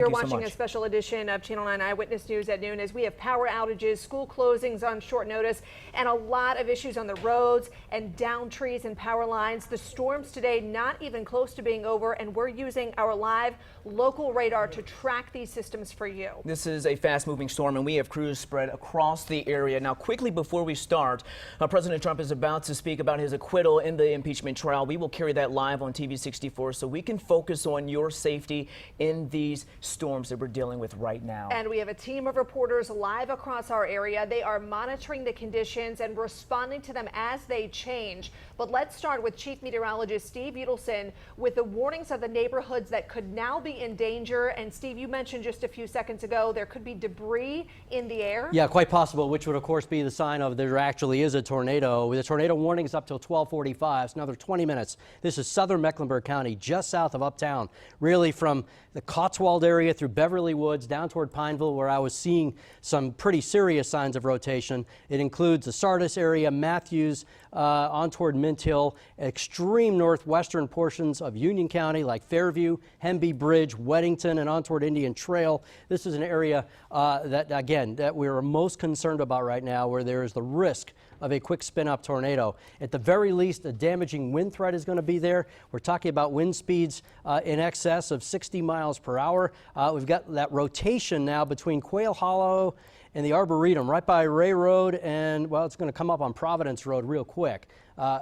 You're Thank you so watching much. a special edition of Channel 9 Eyewitness News at noon as we have power outages, school closings on short notice, and a lot of issues on the roads and down trees and power lines. The storms today not even close to being over, and we're using our live local radar to track these systems for you. This is a fast-moving storm, and we have crews spread across the area. Now, quickly before we start, President Trump is about to speak about his acquittal in the impeachment trial. We will carry that live on TV 64 so we can focus on your safety in these storms that we're dealing with right now. And we have a team of reporters live across our area. They are monitoring the conditions and responding to them as they change. But let's start with Chief Meteorologist Steve Udelson with the warnings of the neighborhoods that could now be in danger. And Steve, you mentioned just a few seconds ago there could be debris in the air. Yeah, quite possible, which would of course be the sign of there actually is a tornado. With the tornado warnings up till 12:45, it's another 20 minutes. This is southern Mecklenburg County, just south of Uptown, really from the Cotswold area through Beverly Woods down toward Pineville, where I was seeing some pretty serious signs of rotation. It includes the Sardis area, Matthews, on toward Mint Hill, extreme northwestern portions of Union County like Fairview, Hemby Bridge, Weddington, and on toward Indian Trail. This is an area that we're most concerned about right now, where there is the risk of a quick spin-up tornado. At the very least, a damaging wind threat is going to be there. We're talking about wind speeds in excess of 60 miles per hour. We've got that rotation now between Quail Hollow and the Arboretum, right by Ray Road, and, well, it's going to come up on Providence Road real quick.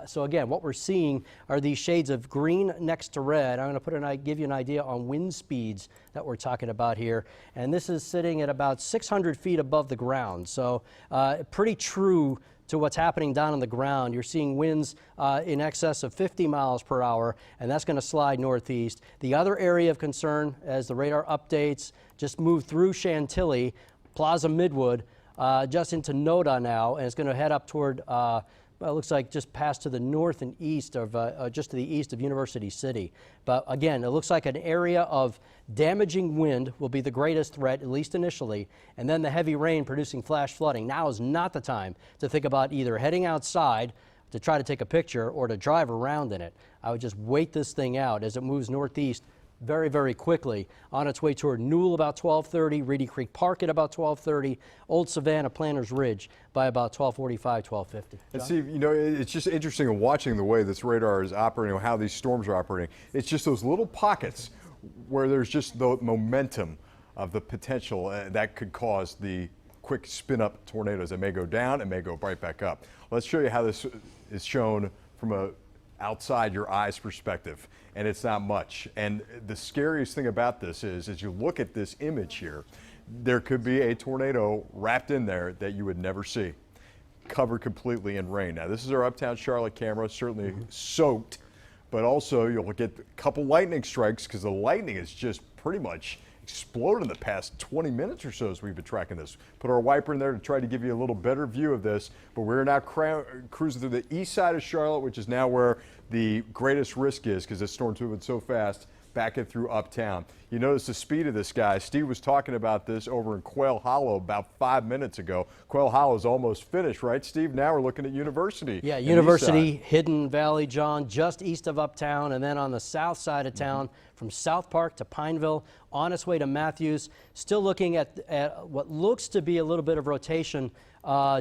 So again, what we're seeing are these shades of green next to red. I'm going to give you an idea on wind speeds that we're talking about here. And this is sitting at about 600 feet above the ground. So pretty true to what's happening down on the ground. You're seeing winds in excess of 50 miles per hour, and that's going to slide northeast. The other area of concern, as the radar updates, just moved through Chantilly, Plaza Midwood, just into Noda now, and it's going to head up toward, well, it looks like just past to the north and east of, just to the east of University City. But again, it looks like an area of damaging wind will be the greatest threat, at least initially, and then the heavy rain producing flash flooding. Now is not the time to think about either heading outside to try to take a picture or to drive around in it. I would just wait this thing out as it moves northeast very, very quickly on its way toward Newell about 12:30, Reedy Creek Park at about 12:30, Old Savannah, Planters Ridge by about 12:45, 12:50. And Steve, you know, it's just interesting in watching the way this radar is operating, or how these storms are operating. It's just those little pockets where there's just the momentum of the potential that could cause the quick spin-up tornadoes that may go down and may go right back up. Let's show you how this is shown from a outside your eyes perspective, and it's not much. And the scariest thing about this is, as you look at this image here, there could be a tornado wrapped in there that you would never see, covered completely in rain. Now, this is our Uptown Charlotte camera, certainly soaked, but also you'll get a couple lightning strikes because the lightning is just pretty much exploded in the past 20 minutes or so as we've been tracking this. Put our wiper in there to try to give you a little better view of this, but we're now cruising through the east side of Charlotte, which is now where the greatest risk is because this storm's moving so fast back in through Uptown. You notice the speed of this guy. Steve was talking about this over in Quail Hollow about 5 minutes ago. Quail Hollow is almost finished, right, Steve? Now we're looking at University. Yeah, University, Hidden Valley, John, just east of Uptown, and then on the south side of town, from South Park to Pineville, on its way to Matthews. Still looking at what looks to be a little bit of rotation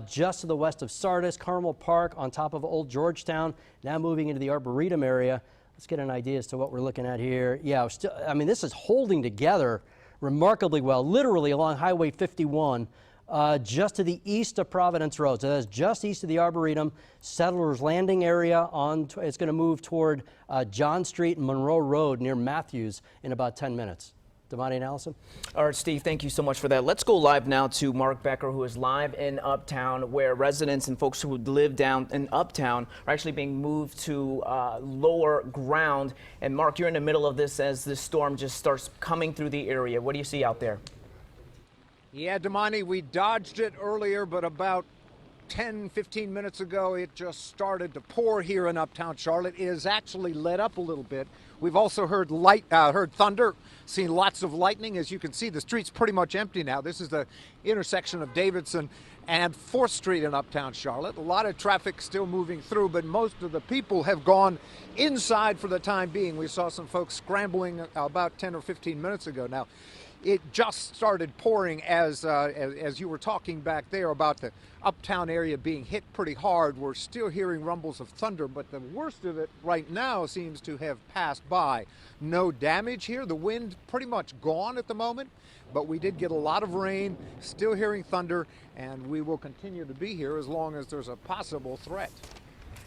just to the west of Sardis, Carmel Park, on top of Old Georgetown, now moving into the Arboretum area. Let's get an idea as to what we're looking at here. Yeah, I mean, this is holding together remarkably well, literally along Highway 51, just to the east of Providence Road. So that's just east of the Arboretum, Settlers Landing area. It's going to move toward John Street and Monroe Road near Matthews in about 10 minutes. Damani and Allison. All right, Steve, thank you so much for that. Let's go live now to Mark Becker, who is live in Uptown, where residents and folks who live down in Uptown are actually being moved to lower ground. And Mark, you're in the middle of this as this storm just starts coming through the area. What do you see out there? Yeah, Damani, we dodged it earlier, but about 10, 15 minutes ago, it just started to pour here in Uptown Charlotte. It has actually let up a little bit. We've also heard heard thunder, seen lots of lightning. As you can see, the street's pretty much empty now. This is the intersection of Davidson and 4th Street in Uptown Charlotte. A lot of traffic still moving through, but most of the people have gone inside for the time being. We saw some folks scrambling about 10 or 15 minutes ago. Now, It just started pouring as you were talking back there about the uptown area being hit pretty hard. We're still hearing rumbles of thunder, but the worst of it right now seems to have passed by. No damage here. The wind pretty much gone at the moment, but we did get a lot of rain, still hearing thunder, and we will continue to be here as long as there's a possible threat.